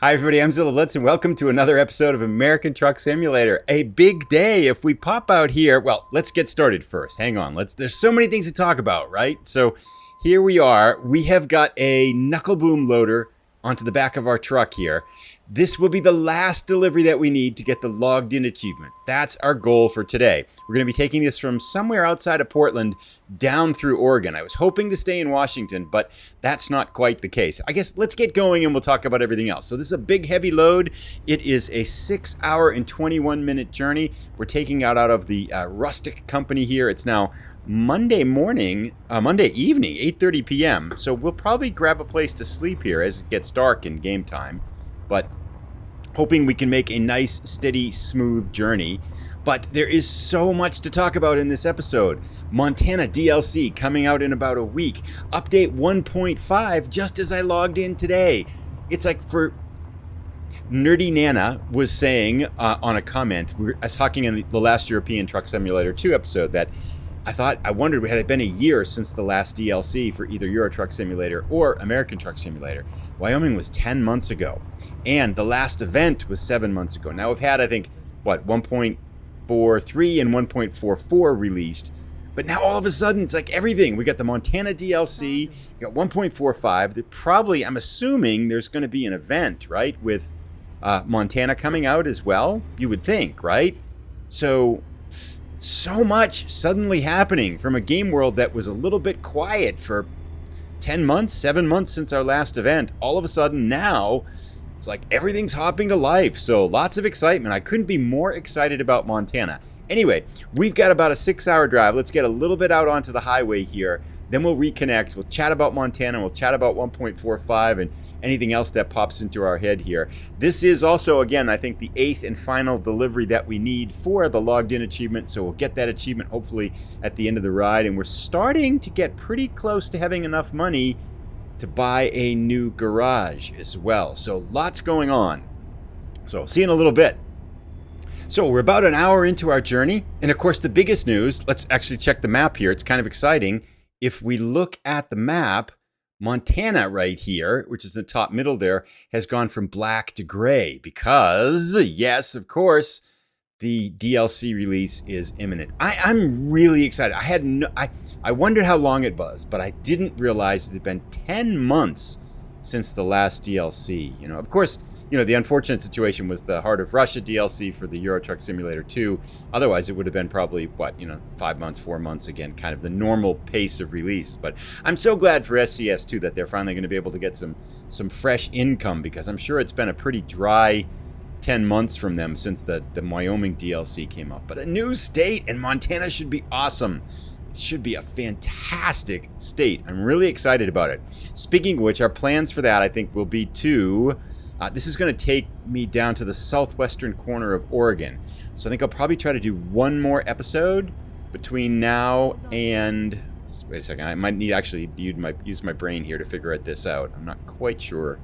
Hi everybody, I'm Zilla Blitz and welcome to another episode of American Truck Simulator. A big day if we pop out here. Well, let's get started first. Hang on. There's so many things to talk about, right? So here we are. We have got a knuckleboom loader onto the back of our truck here. This will be the last delivery that we need to get the logged in achievement. That's our goal for today. We're going to be taking this from somewhere outside of Portland down through Oregon. I was hoping to stay in Washington, but that's not quite the case. I guess let's get going and we'll talk about everything else. So this is a big, heavy load. It is a 6-hour and 21-minute journey. We're taking out of the Rustic Company here. It's now Monday evening, 8:30 p.m. So we'll probably grab a place to sleep here as it gets dark in game time. But hoping we can make a nice, steady, smooth journey. But there is so much to talk about in this episode. Montana DLC coming out in about a week. Update 1.5 just as I logged in today. It's like for... Nerdy Nana was saying on a comment, I was talking in the last European Truck Simulator 2 episode that I wondered, had it been a year since the last DLC for either Euro Truck Simulator or American Truck Simulator. Wyoming was 10 months ago. And the last event was 7 months ago. Now we've had, I think, 1.43 and 1.44 released. But now all of a sudden, it's like everything. We got the Montana DLC, we got 1.45. Probably, I'm assuming there's going to be an event, right? With Montana coming out as well, you would think, right? So much suddenly happening from a game world that was a little bit quiet for 10 months, 7 months since our last event. All of a sudden now, it's like everything's hopping to life. So lots of excitement. I couldn't be more excited about Montana. Anyway, we've got about a 6-hour drive. Let's get a little bit out onto the highway here. Then we'll reconnect. We'll chat about Montana. We'll chat about 1.45 and anything else that pops into our head here. This is also, again, I think the 8th and final delivery that we need for the logged in achievement. So we'll get that achievement hopefully at the end of the ride. And we're starting to get pretty close to having enough money to buy a new garage as well. So lots going on. So see you in a little bit. So we're about an hour into our journey. And of course, the biggest news, let's actually check the map here. It's kind of exciting. If we look at the map, Montana right here, which is the top middle there, has gone from black to gray because, yes, of course, the DLC release is imminent. I'm really excited. I wondered how long it was, but I didn't realize it had been 10 months since the last DLC. Of course, the unfortunate situation was the Heart of Russia DLC for the Euro Truck Simulator 2. Otherwise, it would have been probably, 5 months, 4 months, again, kind of the normal pace of release. But I'm so glad for SCS, too, that they're finally going to be able to get some fresh income, because I'm sure it's been a pretty dry 10 months from them since the Wyoming DLC came up. But a new state, and Montana should be awesome. It should be a fantastic state. I'm really excited about it. Speaking of which, our plans for that, I think, will be to... this is going to take me down to the southwestern corner of Oregon. So I think I'll probably try to do one more episode between now and... Wait a second. I might need actually use my brain here to figure this out. I'm not quite sure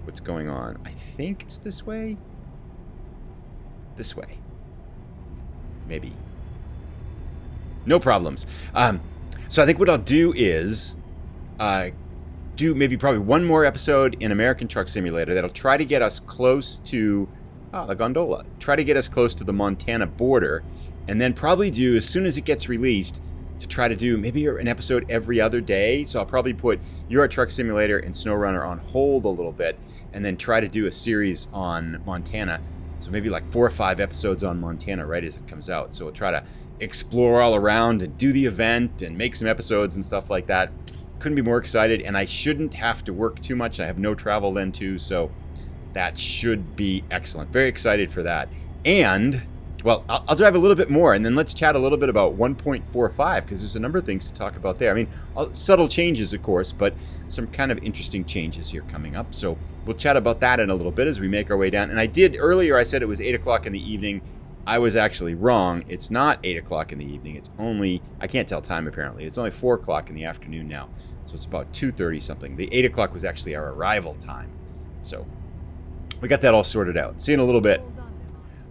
what's going on. I think it's this way. This way. Maybe. No problems. So I think what I'll do is... do maybe probably one more episode in American Truck Simulator that'll try to get us close to the gondola. Try to get us close to the Montana border, and then probably do, as soon as it gets released, to try to do maybe an episode every other day. So I'll probably put Euro Truck Simulator and SnowRunner on hold a little bit, and then try to do a series on Montana. So maybe like 4 or 5 episodes on Montana right as it comes out. So we'll try to explore all around and do the event and make some episodes and stuff like that. Couldn't be more excited, and I shouldn't have to work too much. I have no travel then too, so that should be excellent. Very excited for that. And, well, I'll drive a little bit more, and then let's chat a little bit about 1.45, because there's a number of things to talk about there. I mean, subtle changes, of course, but some kind of interesting changes here coming up. So we'll chat about that in a little bit as we make our way down. And earlier I said it was 8 o'clock in the evening. I was actually wrong. It's not 8 o'clock in the evening. It's only, I can't tell time apparently. It's only 4 o'clock in the afternoon now. So it's about 2:30 something. The 8 o'clock was actually our arrival time. So we got that all sorted out. See you in a little bit.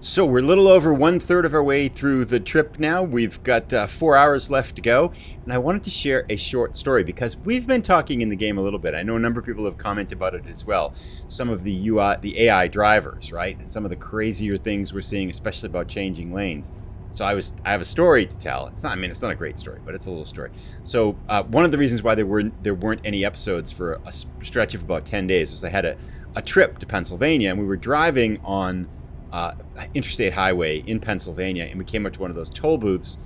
So we're a little over 1/3 of our way through the trip now. We've got 4 hours left to go. And I wanted to share a short story because we've been talking in the game a little bit. I know a number of people have commented about it as well. Some of the the AI drivers, right? And some of the crazier things we're seeing, especially about changing lanes. So I have a story to tell. It's not a great story, but it's a little story. So one of the reasons why there weren't any episodes for a stretch of about 10 days was I had a trip to Pennsylvania, and we were driving on interstate highway in Pennsylvania, and we came up to one of those toll booths,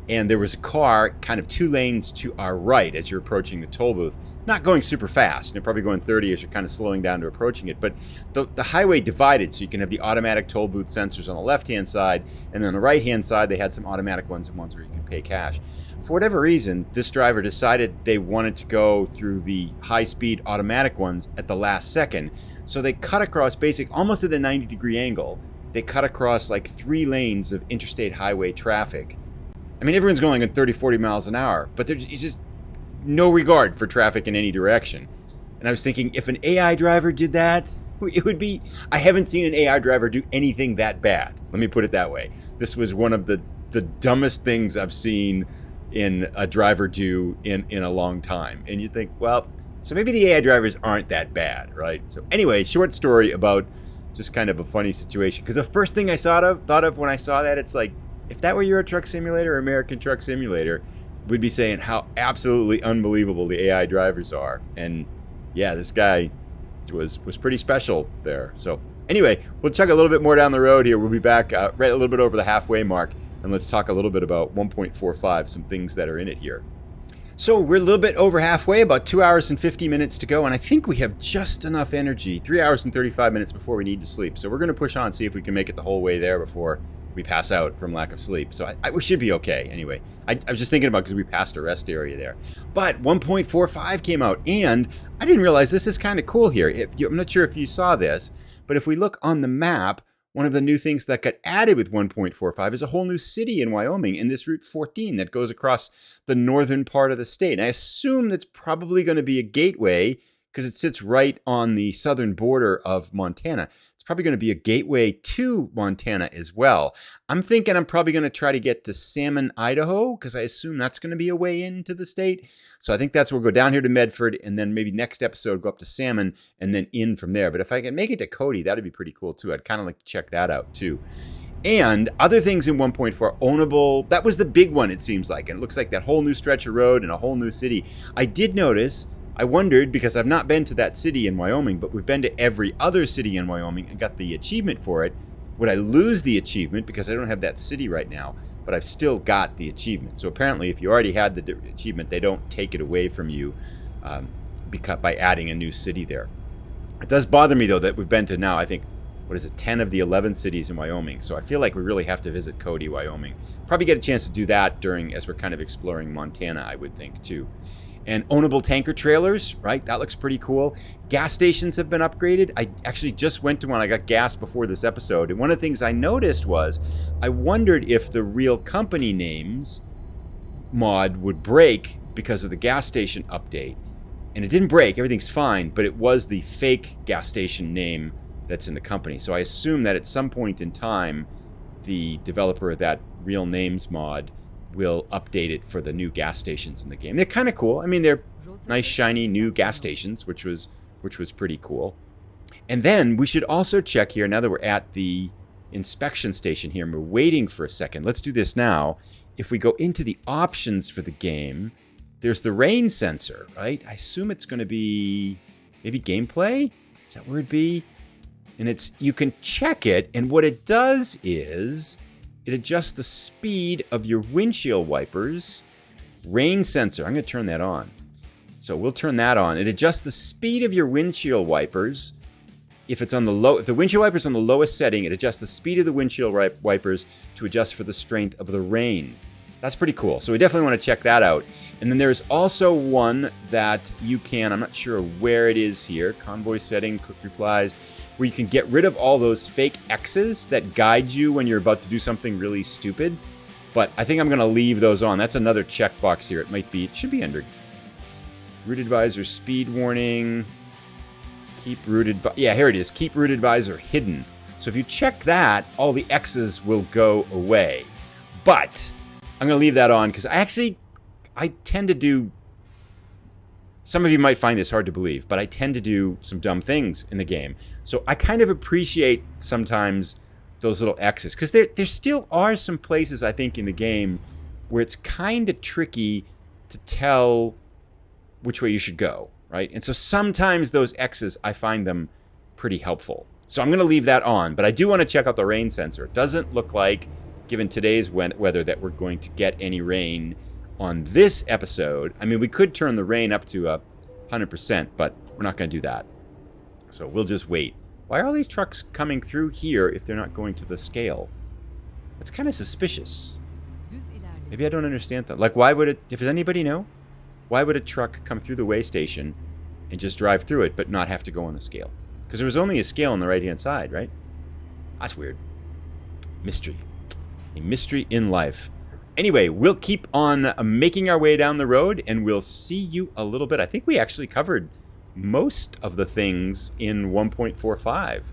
and there was a car kind of 2 lanes to our right as you're approaching the toll booth, not going super fast. You're probably going 30 as you're kind of slowing down to approaching it, but the highway divided, so you can have the automatic toll booth sensors on the left-hand side, and then on the right-hand side they had some automatic ones and ones where you can pay cash. For whatever reason, this driver decided they wanted to go through the high-speed automatic ones at the last second. So they cut across almost at a 90-degree angle. They cut across like 3 lanes of interstate highway traffic. I mean, everyone's going at 30, 40 miles an hour, but there's just no regard for traffic in any direction. And I was thinking, if an AI driver did that, it would be... I haven't seen an AI driver do anything that bad. Let me put it that way. This was one of the dumbest things I've seen in a driver do in a long time. And you think, well... So maybe the AI drivers aren't that bad, right? So anyway, short story about just kind of a funny situation. Because the first thing I thought of when I saw that, it's like, if that were Euro Truck Simulator or American Truck Simulator, we'd be saying how absolutely unbelievable the AI drivers are. And yeah, this guy was pretty special there. So anyway, we'll check a little bit more down the road here. We'll be back right a little bit over the halfway mark. And let's talk a little bit about 1.45, some things that are in it here. So we're a little bit over halfway, about 2 hours and 50 minutes to go, and I think we have just enough energy, 3 hours and 35 minutes before we need to sleep. So we're going to push on, see if we can make it the whole way there before we pass out from lack of sleep. So we should be okay anyway. I was just thinking about because we passed a rest area there. But 1.45 came out, and I didn't realize this is kind of cool here. I'm not sure if you saw this, but if we look on the map, one of the new things that got added with 1.45 is a whole new city in Wyoming in this Route 14 that goes across the northern part of the state. And I assume that's probably going to be a gateway because it sits right on the southern border of Montana. It's probably going to be a gateway to Montana as well. I'm thinking I'm probably going to try to get to Salmon, Idaho, because I assume that's going to be a way into the state. So I think that's where we'll go down here to Medford, and then maybe next episode go up to Salmon and then in from there. But if I can make it to Cody, that'd be pretty cool too. I'd kind of like to check that out too. And other things in 1.4, ownable, that was the big one it seems like. And it looks like that whole new stretch of road and a whole new city. I did notice, I wondered, because I've not been to that city in Wyoming, but we've been to every other city in Wyoming and got the achievement for it. Would I lose the achievement because I don't have that city right now? But I've still got the achievement. So apparently if you already had the achievement, they don't take it away from you by adding a new city there. It does bother me, though, that we've been to now, I think, 10 of the 11 cities in Wyoming. So I feel like we really have to visit Cody, Wyoming. Probably get a chance to do that as we're kind of exploring Montana, I would think, too. And ownable tanker trailers, right? That looks pretty cool. Gas stations have been upgraded. I actually just went to one. I got gas before this episode. And one of the things I noticed was I wondered if the real company names mod would break because of the gas station update. And it didn't break. Everything's fine. But it was the fake gas station name that's in the company. So I assume that at some point in time, the developer of that real names mod will update it for the new gas stations in the game. They're kind of cool. I mean, they're nice, shiny new gas stations, which was pretty cool. And then we should also check here, now that we're at the inspection station here and we're waiting for a second. Let's do this now. If we go into the options for the game, there's the rain sensor, right? I assume it's going to be maybe gameplay. Is that where it'd be? And you can check it, and what it does is it adjusts the speed of your windshield wipers. Rain sensor. I'm going to turn that on. So we'll turn that on. It adjusts the speed of your windshield wipers. If the windshield wiper's on the lowest setting, it adjusts the speed of the windshield wipers to adjust for the strength of the rain. That's pretty cool. So we definitely want to check that out. And then there's also one that you can, I'm not sure where it is here, convoy setting, quick replies, where you can get rid of all those fake X's that guide you when you're about to do something really stupid. But I think I'm going to leave those on. That's another checkbox here. It should be under route advisor, speed warning, keep route advisor. Yeah, here it is. Keep route advisor hidden. So if you check that, all the X's will go away. But I'm going to leave that on because I tend to do, some of you might find this hard to believe, but I tend to do some dumb things in the game. So I kind of appreciate sometimes those little X's because there still are some places, I think, in the game where it's kind of tricky to tell which way you should go, right? And so sometimes those X's, I find them pretty helpful. So I'm going to leave that on, but I do want to check out the rain sensor. It doesn't look like, given today's weather, that we're going to get any rain on this episode. I mean, we could turn the rain up to 100%, but we're not going to do that. So we'll just wait. Why are all these trucks coming through here if they're not going to the scale? That's kind of suspicious. Maybe I don't understand that. Like, why would it, if anybody know, why would a truck come through the way station and just drive through it but not have to go on the scale? Because there was only a scale on the right-hand side, right? That's weird. Mystery. A mystery in life. Anyway, we'll keep on making our way down the road, and we'll see you a little bit. I think we actually covered most of the things in 1.45.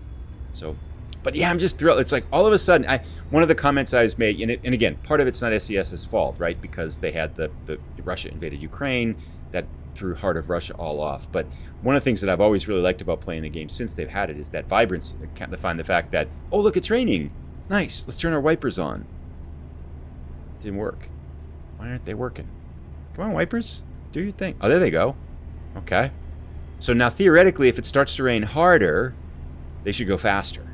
So, but yeah, I'm just thrilled. It's like all of a sudden, one of the comments I was made, and again, part of it's not SES's fault, right? Because they had the Russia invaded Ukraine, that threw Heart of Russia all off. But one of the things that I've always really liked about playing the game since they've had it is that vibrancy. They find the fact that, oh, look, it's raining. Nice, let's turn our wipers on. Didn't work. Why aren't they working? Come on, wipers, do your thing. Oh, there they go. Okay. So now theoretically, if it starts to rain harder, they should go faster.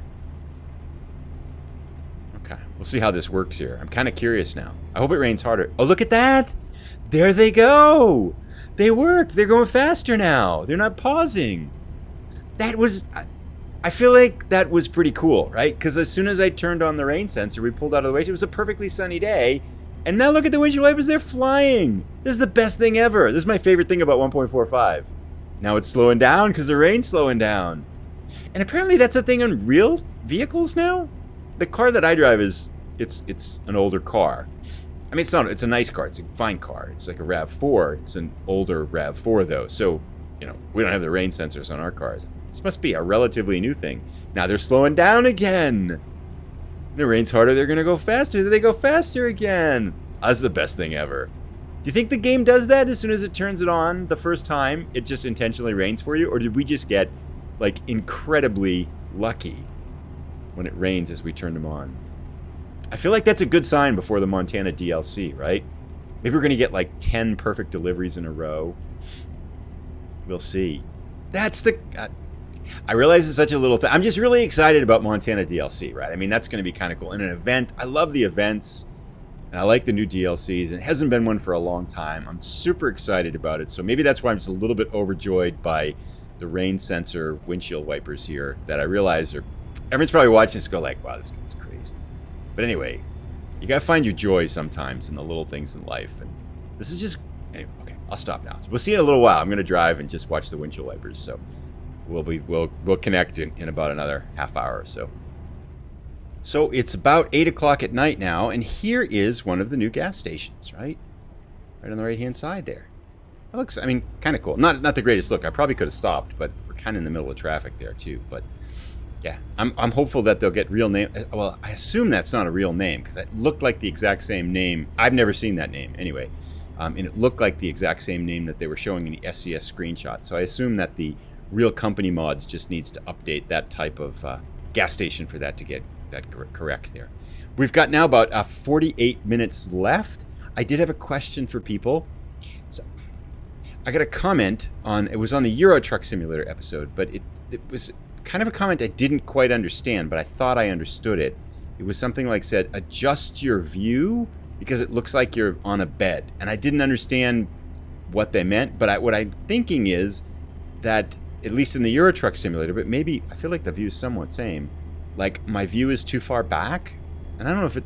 Okay, we'll see how this works here. I'm kind of curious now. I hope it rains harder. Oh, look at that. There they go. They worked. They're going faster now. They're not pausing. That was, I feel like that was pretty cool, right? Because as soon as I turned on the rain sensor, we pulled out of the way. It was a perfectly sunny day. And now look at the windshield wipers. They're flying. This is the best thing ever. This is my favorite thing about 1.45. Now it's slowing down because the rain's slowing down. And apparently that's a thing on real vehicles now. The car that I drive is, it's an older car. I mean, it's a nice car. It's a fine car. It's like a RAV4. It's an older RAV4 though. So, we don't have the rain sensors on our cars. This must be a relatively new thing. Now they're slowing down again. The rain's harder. They're going to go faster. They go faster again. That's the best thing ever. Do you think the game does that as soon as it turns it on the first time? It just intentionally rains for you? Or did we just get, like, incredibly lucky when it rains as we turn them on? I feel like that's a good sign before the Montana DLC, right? Maybe we're going to get, like, 10 perfect deliveries in a row. We'll see. That's the... I realize it's such a little thing. I'm just really excited about Montana DLC, right? I mean, that's going to be kind of cool. And an event, I love the events, and I like the new DLCs, and it hasn't been one for a long time. I'm super excited about it. So maybe that's why I'm just a little bit overjoyed by the rain sensor windshield wipers here that I realize are... Everyone's probably watching this go like, wow, this guy's crazy. But anyway, you got to find your joy sometimes in the little things in life. And this is just... Anyway, okay, I'll stop now. We'll see you in a little while. I'm going to drive and just watch the windshield wipers, so... We'll connect in about another half hour or so. So it's about 8 o'clock at night now, and here is one of the new gas stations, right? Right on the right-hand side there. It looks, I mean, kind of cool. Not the greatest look. I probably could have stopped, but we're kind of in the middle of traffic there too. But yeah, I'm hopeful that they'll get real name. Well, I assume that's not a real name because it looked like the exact same name. I've never seen that name anyway, and it looked like the exact same name that they were showing in the SCS screenshot. So I assume that the Real Company Mods just needs to update that type of gas station for that to get that correct there. We've got now about 48 minutes left. I did have a question for people. So I got a comment on, it was on the Euro Truck Simulator episode, but it was kind of a comment I didn't quite understand, but I thought I understood it. It was something like said, adjust your view because it looks like you're on a bed. And I didn't understand what they meant, but what I'm thinking is that at least in the Euro Truck Simulator, but maybe I feel like the view is somewhat same. Like my view is too far back, and I don't know if it.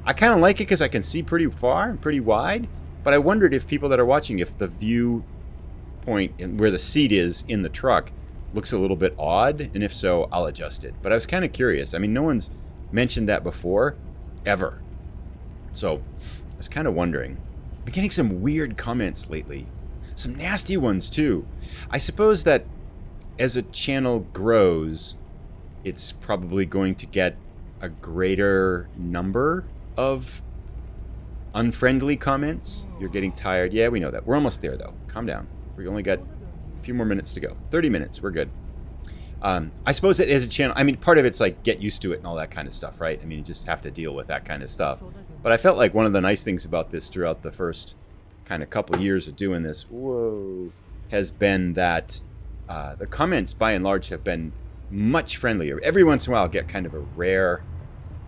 I kind of like it because I can see pretty far and pretty wide. But I wondered if people that are watching, if the view point and where the seat is in the truck looks a little bit odd, and if so, I'll adjust it. But I was kind of curious. I mean, no one's mentioned that before, ever. So I was kind of wondering. I'm getting some weird comments lately, some nasty ones too. I suppose that as a channel grows, it's probably going to get a greater number of unfriendly comments. You're getting tired. Yeah, we know that. We're almost there, though. Calm down. We only got a few more minutes to go. 30 minutes. We're good. I suppose that as a channel, I mean, part of it's like get used to it and all that kind of stuff, right? I mean, you just have to deal with that kind of stuff. But I felt like one of the nice things about this throughout the first kind of couple years of doing this, has been that the comments by and large have been much friendlier. Every once in a while I'll get kind of a rare,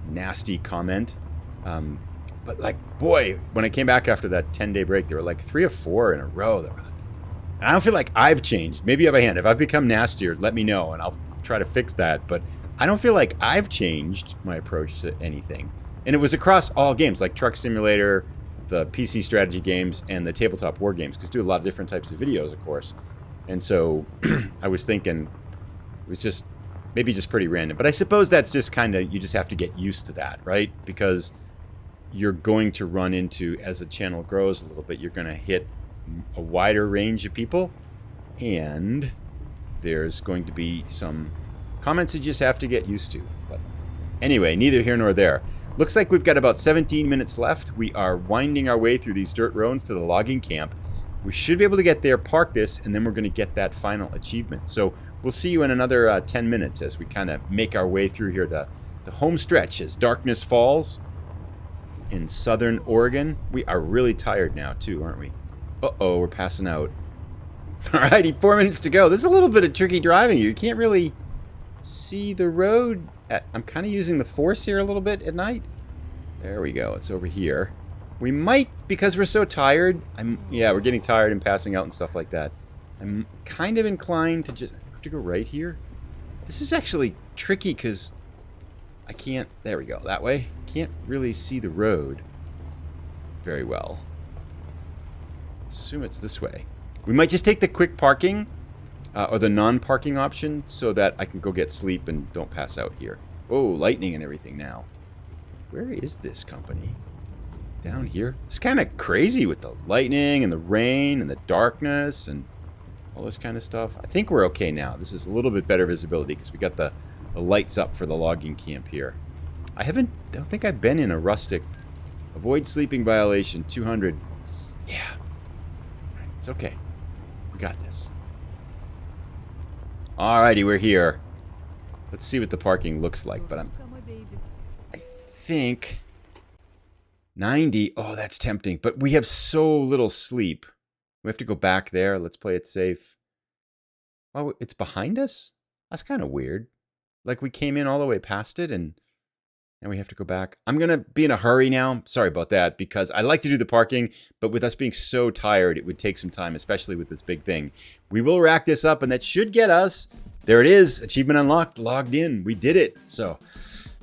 nasty comment. But like, boy, when I came back after that 10-day break, there were like 3 or 4 in a row that were like, I don't feel like I've changed. Maybe you have a hand. If I've become nastier, let me know, and I'll try to fix that. But I don't feel like I've changed my approach to anything. And it was across all games, like Truck Simulator, the PC strategy games, and the tabletop war games, because I do a lot of different types of videos, of course. And so I was thinking it was just maybe just pretty random. But I suppose that's just kind of, you just have to get used to that, right? Because you're going to run into, as the channel grows a little bit, you're going to hit a wider range of people, and there's going to be some comments you just have to get used to. But anyway, neither here nor there. Looks like we've got about 17 minutes left. We are winding our way through these dirt roads to the logging camp. We should be able to get there, park this, and then we're going to get that final achievement. So we'll see you in another 10 minutes as we kind of make our way through here to the home stretch as darkness falls in southern Oregon. We are really tired now too, aren't we? Uh-oh, we're passing out. Alrighty, 4 minutes to go. This is a little bit of tricky driving. You can't really see the road. I'm kind of using the force here a little bit at night. There we go. It's over here. We might, because we're so tired. Yeah, we're getting tired and passing out and stuff like that. I'm kind of inclined to just have to go right here. This is actually tricky because I can't. There we go. That way. Can't really see the road very well. Assume it's this way. We might just take the quick parking or the non-parking option so that I can go get sleep and don't pass out here. Oh, lightning and everything now. Where is this company? Down here? It's kind of crazy with the lightning and the rain and the darkness and all this kind of stuff. I think we're okay now. This is a little bit better visibility because we got the lights up for the logging camp here. I don't think I've been in a rustic. Avoid sleeping violation 200. Yeah. It's okay. We got this. Alrighty, we're here. Let's see what the parking looks like, but I think 90. Oh, that's tempting, but we have so little sleep. We have to go back there. Let's play it safe. Oh, it's behind us? That's kind of weird. Like we came in all the way past it and we have to go back. I'm going to be in a hurry now. Sorry about that, because I like to do the parking, but with us being so tired, it would take some time, especially with this big thing. We will rack this up, and that should get us. There it is. Achievement unlocked. Logged in. We did it. So,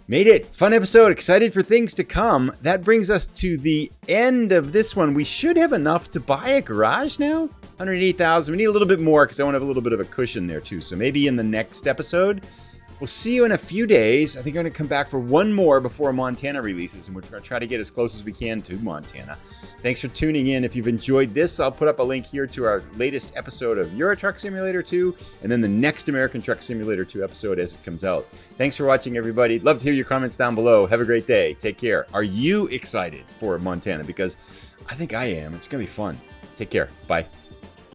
made it. Fun episode. Excited for things to come. That brings us to the end of this one. We should have enough to buy a garage now. 180,000. We need a little bit more because I want to have a little bit of a cushion there too. So maybe in the next episode. We'll see you in a few days. I think I'm going to come back for one more before Montana releases, and we're going to try to get as close as we can to Montana. Thanks for tuning in. If you've enjoyed this, I'll put up a link here to our latest episode of Euro Truck Simulator 2, and then the next American Truck Simulator 2 episode as it comes out. Thanks for watching, everybody. Love to hear your comments down below. Have a great day. Take care. Are you excited for Montana? Because I think I am. It's going to be fun. Take care. Bye.